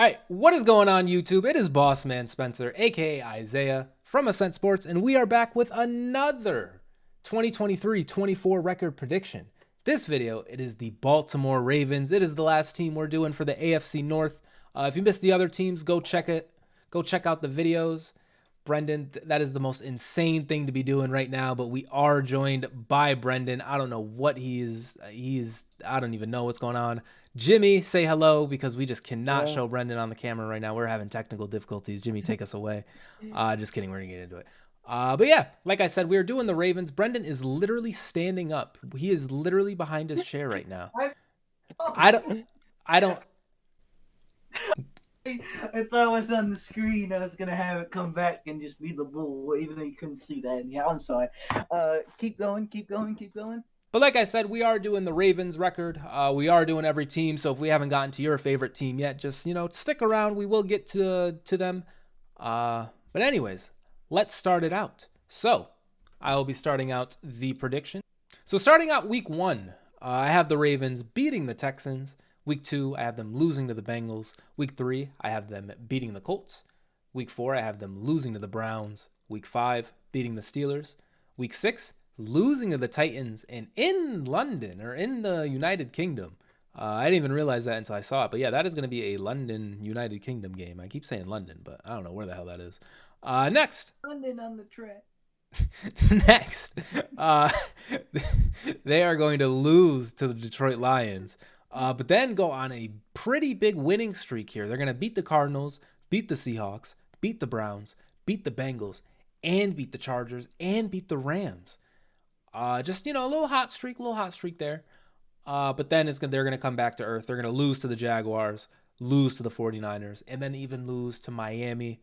All right, what is going on, YouTube? It is Boss Man Spencer, aka Isaiah from Ascent Sports, and we are back with another 2023-24 record prediction. This video, it is the Baltimore Ravens. It is the last team we're doing for the AFC North. If you missed the other teams, go check it. Go check out the videos. Brenden, that is the most insane thing to be doing right now, but we are joined by Brenden. I don't know what I don't even know what's going on. Jimmy, say hello because we just cannot Hello. show Brenden on the camera right now. We're having technical difficulties. Jimmy, take us away. Just kidding. We're going to get into it. But yeah, like I said, we are doing the Ravens. Brenden is literally standing up. He is literally behind his chair right now. I, I don't, I don't, I thought I was on the screen. I was gonna have it come back and just be the bull, even though you couldn't see that. Yeah, I'm sorry. Keep going, keep going, keep going. But like I said, we are doing the Ravens record. We are doing every team. So if we haven't gotten to your favorite team yet, just stick around. We will get to them. But anyways, let's start it out. So I will be starting out the prediction. So starting out week 1, I have the Ravens beating the Texans. Week 2, I have them losing to the Bengals. Week 3, I have them beating the Colts. Week 4, I have them losing to the Browns. Week 5, beating the Steelers. Week 6, losing to the Titans and in London or in the United Kingdom. I didn't even realize that until I saw it. But yeah, that is going to be a London United Kingdom game. I keep saying London, but I don't know where the hell that is. Next, London on the track. next, uh, they are going to lose to the Detroit Lions, but then go on a pretty big winning streak here. They're going to beat the Cardinals, beat the Seahawks, beat the Browns, beat the Bengals, and beat the Chargers, and beat the Rams. Just a little hot streak there. But then they're gonna come back to earth. They're gonna lose to the Jaguars, lose to the 49ers, and then even lose to Miami,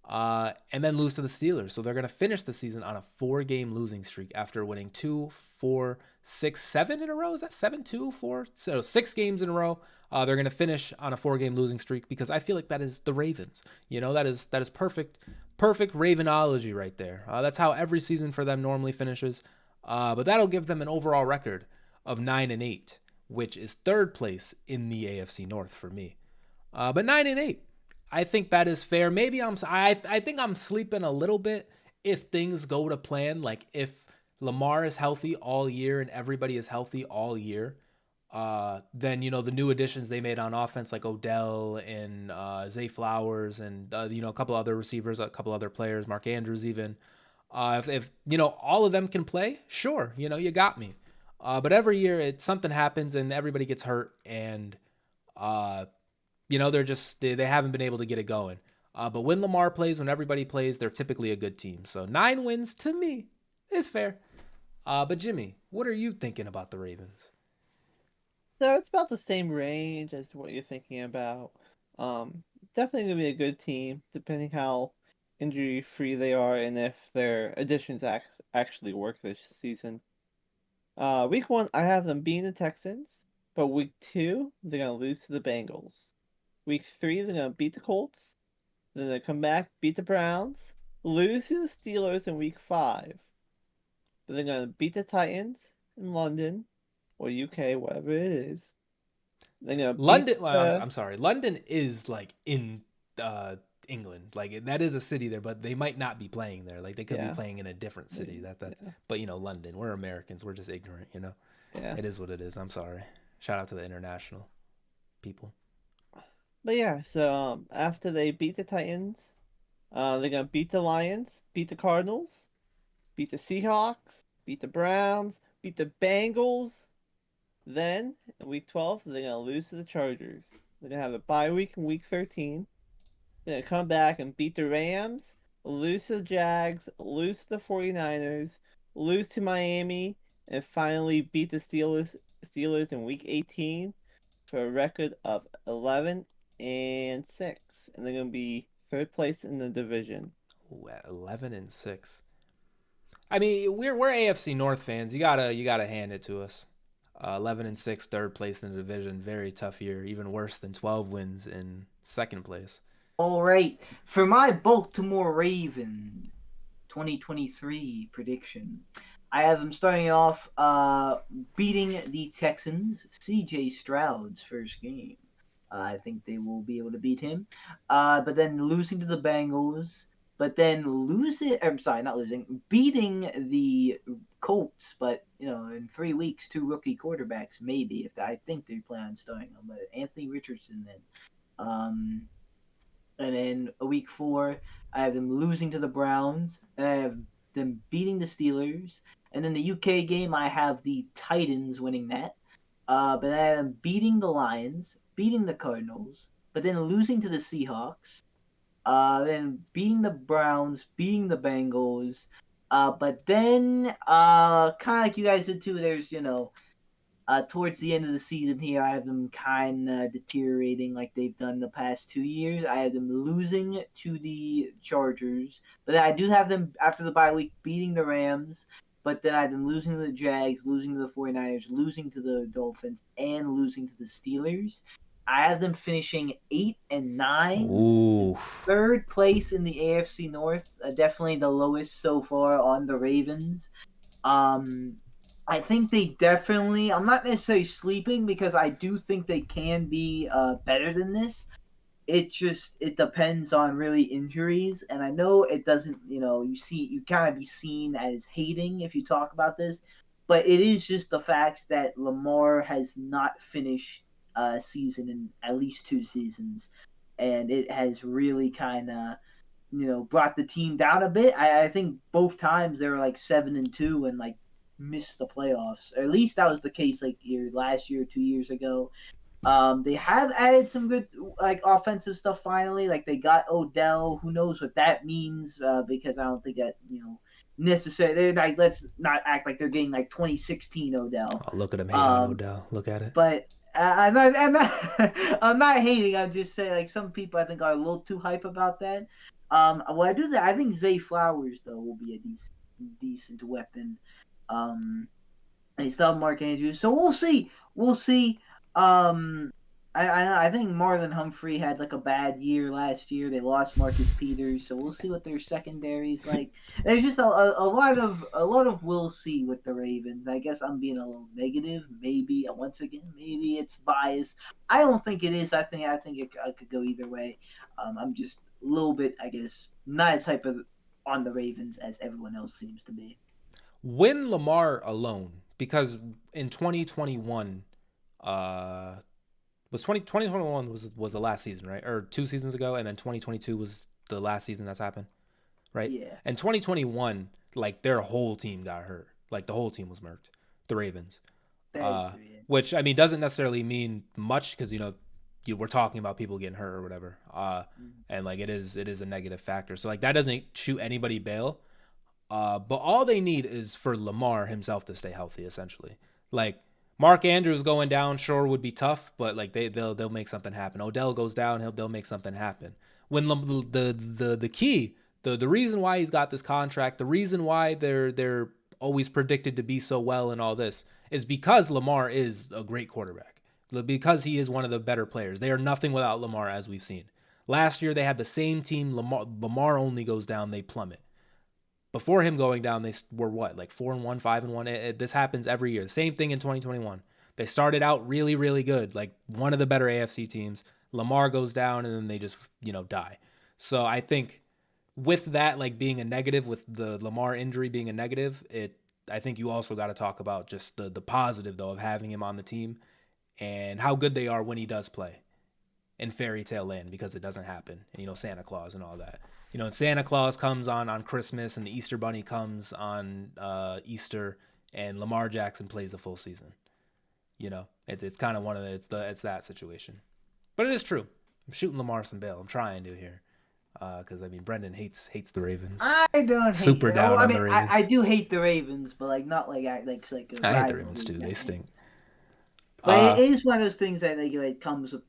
and then lose to the Steelers. So they're gonna finish the season on a 4-game losing streak after winning 2, 4, 6, 7 in a row. Is that 7, 2, 4? So 6 games in a row. They're gonna finish on a 4-game losing streak because I feel like that is the Ravens. That is perfect Ravenology right there. That's how every season for them normally finishes. But that'll give them an overall record of 9-8, which is third place in the AFC North for me. But 9-8, I think that is fair. Maybe I think I'm sleeping a little bit if things go to plan. Like if Lamar is healthy all year and everybody is healthy all year, then the new additions they made on offense like Odell and Zay Flowers and a couple other receivers, a couple other players, Mark Andrews even. If all of them can play, sure, you got me. But every year something happens and everybody gets hurt and they haven't been able to get it going. But when Lamar plays, when everybody plays, they're typically a good team. So 9 wins to me is fair. But Jimmy, what are you thinking about the Ravens? So it's about the same range as what you're thinking about. Definitely gonna be a good team, depending how injury free they are and if their additions actually work this season. Week 1, I have them beating the Texans, but week 2, they're gonna lose to the Bengals. Week 3, they're gonna beat the Colts. Then they come back, beat the Browns, lose to the Steelers in week 5. But they're gonna beat the Titans in London or UK, whatever it is. They're gonna beat London. Well, the I'm sorry. London is like in England. Like that is a city there, but they might not be playing there. Like they could be yeah, playing in a different city. That's. yeah, But London. We're Americans. We're just ignorant. yeah. It is what it is. I'm sorry. Shout out to the international people. But yeah, so after they beat the Titans, they're gonna beat the Lions, beat the Cardinals, beat the Seahawks, beat the Browns, beat the Bengals. Then in week 12, they're gonna lose to the Chargers. They're gonna have a bye week in week 13. They're gonna come back and beat the Rams, lose to the Jags, lose to the 49ers, lose to Miami, and finally beat the Steelers in week 18 for a record of 11-6, and they're gonna be third place in the division. Ooh, at 11-6. I mean, we're AFC North fans. You gotta hand it to us. 11-6, third place in the division. Very tough year. Even worse than 12 wins in second place. All right, for my Baltimore Ravens 2023 prediction, I have them starting off beating the Texans. C.J. Stroud's first game. I think they will be able to beat him. But then losing to the Bengals, but then I'm sorry, not losing, beating the Colts. But in 3 weeks, two rookie quarterbacks, maybe if I think they plan on starting them. But Anthony Richardson then. Um, and then a week 4, I have them losing to the Browns. And I have them beating the Steelers. And in the UK game, I have the Titans winning that. But I have them beating the Lions, beating the Cardinals, but then losing to the Seahawks. Then beating the Browns, beating the Bengals. But then, kind of like you guys did too, there's, towards the end of the season here, I have them kind of deteriorating like they've done the past 2 years. I have them losing to the Chargers, but then I do have them after the bye week beating the Rams. But then I have them losing to the Jags, losing to the 49ers, losing to the Dolphins, and losing to the Steelers. I have them finishing 8-9, Ooh. third place in the AFC North. Definitely the lowest so far on the Ravens. Um, I think they definitely. I'm not necessarily sleeping because I do think they can be better than this. It depends on really injuries, and I know it doesn't. You kind of be seen as hating if you talk about this, but it is just the fact that Lamar has not finished a season in at least 2 seasons, and it has really kind of brought the team down a bit. I think both times they were like 7-2 and like missed the playoffs. Or at least that was the case like last year, 2 years ago. They have added some good like offensive stuff finally. Like they got Odell. Who knows what that means? Because I don't think that necessary. They're like, let's not act like they're getting like 2016 Odell. Oh, look at him hate on Odell. Look at it. But I'm not hating. I'm just saying like some people I think are a little too hype about that. Well, I do that. I think Zay Flowers though will be a decent weapon. Um, and he still have Mark Andrews, so we'll see. We'll see. Um, I think Marlon Humphrey had like a bad year last year. They lost Marcus Peters, so we'll see what their secondary's like. There's just a lot of we'll see with the Ravens. I guess I'm being a little negative. Maybe once again, maybe it's bias. I don't think it is. I think it could go either way. I'm just a little bit, I guess, not as hype on the Ravens as everyone else seems to be. Win Lamar alone, because in 2021, uh, was 2021 was the last season, right? Or 2 seasons ago, and then 2022 was the last season that's happened, right? Yeah. And 2021, like their whole team got hurt. Like the whole team was murked. The Ravens. That is true, yeah. Which I mean doesn't necessarily mean much because we're talking about people getting hurt or whatever. And like it is a negative factor. So like that doesn't shoot anybody bail. But all they need is for Lamar himself to stay healthy, essentially. Like Mark Andrews going down, sure would be tough, but like they'll make something happen. Odell goes down, they'll make something happen. When the key, the reason why he's got this contract, the reason why they're always predicted to be so well and all this is because Lamar is a great quarterback. Because he is one of the better players. They are nothing without Lamar, as we've seen. Last year they had the same team. Lamar only goes down, they plummet. Before him going down, they were what, like 4-1, 5-1. This happens every year. The same thing in 2021. They started out really, really good, like one of the better AFC teams. Lamar goes down, and then they just die. So I think with that, like being a negative, with the Lamar injury being a negative, I think you also got to talk about just the positive though of having him on the team and how good they are when he does play in fairy tale land, because it doesn't happen. And Santa Claus and all that. And Santa Claus comes on Christmas, and the Easter Bunny comes on Easter, and Lamarjackson plays a full season. It's kind of it's that situation. But it is true. I'm shooting Lamar some bail. I'm trying to here, because I mean Brenden hates the Ravens. I don't Super hate down I on mean, the Ravens. I do hate the Ravens, but like not like it's like a I hate the rivalry Ravens too. kind They of stink. But it is one of those things that like it comes with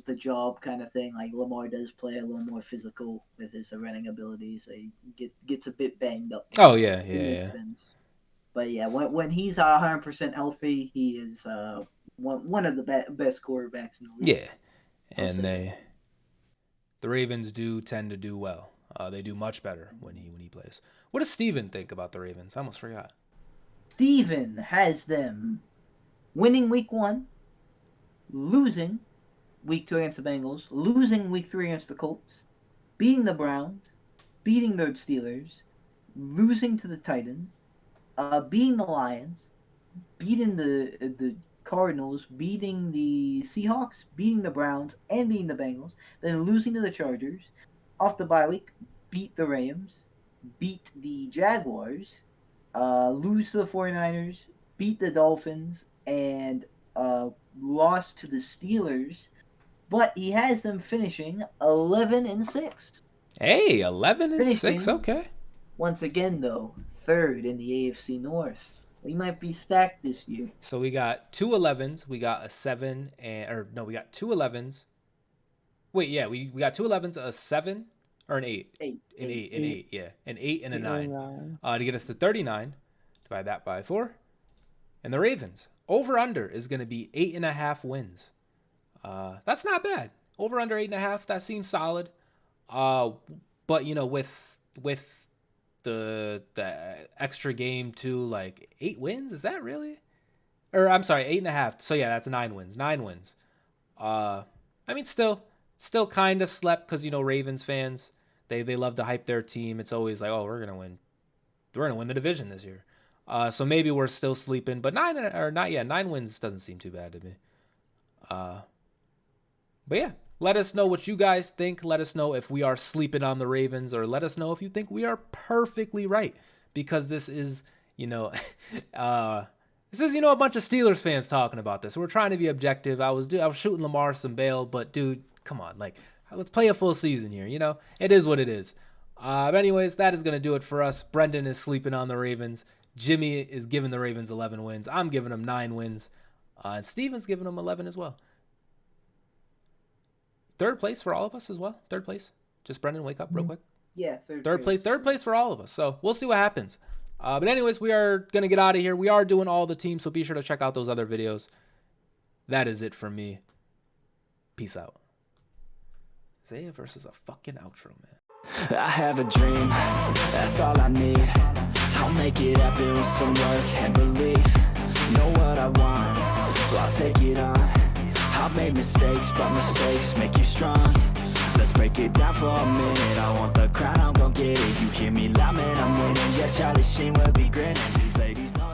the job kind of thing. Like Lamar does play a little more physical with his running ability, so he gets a bit banged up. Oh yeah. It makes sense. But yeah, when he's 100% healthy, he is one of the best quarterbacks in the league. Yeah, and the Ravens do tend to do well. They do much better when he plays. What does Steven think about the Ravens? I almost forgot. Steven has them winning week 1, losing week 2 against the Bengals, losing week 3 against the Colts, beating the Browns, beating the Steelers, losing to the Titans, beating the Lions, beating the Cardinals, beating the Seahawks, beating the Browns, and beating the Bengals, then losing to the Chargers. Off the bye week, beat the Rams, beat the Jaguars, lose to the 49ers, beat the Dolphins, and lost to the Steelers. But he has them finishing 11-6. Hey, 11-6. Finishing, Okay. once again, though, third in the AFC North. We might be stacked this year. So we got 2 11s. We got a 7 we got 2 11s. Wait, yeah, we got 2 11s, a 7 or an 8. An 8, yeah, an 8 and a 9. To get us to 39. Divide that by 4. And the Ravens over under is going to be 8.5 wins. That's not bad. Over under 8.5. That seems solid. But you know, with the extra game too, like 8 wins, is that really? Or I'm sorry, 8.5. So yeah, that's 9 wins. 9 wins. I mean, still kind of slept because, you know, Ravens fans, they love to hype their team. It's always like, oh, we're gonna win the division this year. So maybe we're still sleeping, but 9 wins doesn't seem too bad to me. But yeah, let us know what you guys think. Let us know if we are sleeping on the Ravens, or let us know if you think we are perfectly right, because this is, you know, a bunch of Steelers fans talking about this. We're trying to be objective. I was shooting Lamar some bail, but dude, come on, like, let's play a full season here. You know, it is what it is. But anyways, that is going to do it for us. Brenden is sleeping on the Ravens. Jimmy is giving the Ravens 11 wins. I'm giving them 9 wins. And Steven's giving them 11 as well. Third place for all of us as well. Third place. Just Brenden, wake up real quick. Yeah, Third place for all of us. So we'll see what happens. But anyways, we are going to get out of here. We are doing all the teams, so be sure to check out those other videos. That is it from me. Peace out. Isaiah versus a fucking outro, man. I have a dream, that's all I need. I'll make it happen with some work and belief. Know what I want, so I'll take it on. I've made mistakes, but mistakes make you strong. Let's break it down for a minute. I want the crown, I'm gon' get it. You hear me loud, man, I'm winning. Yeah, Charlie Sheen will be grinning. These ladies know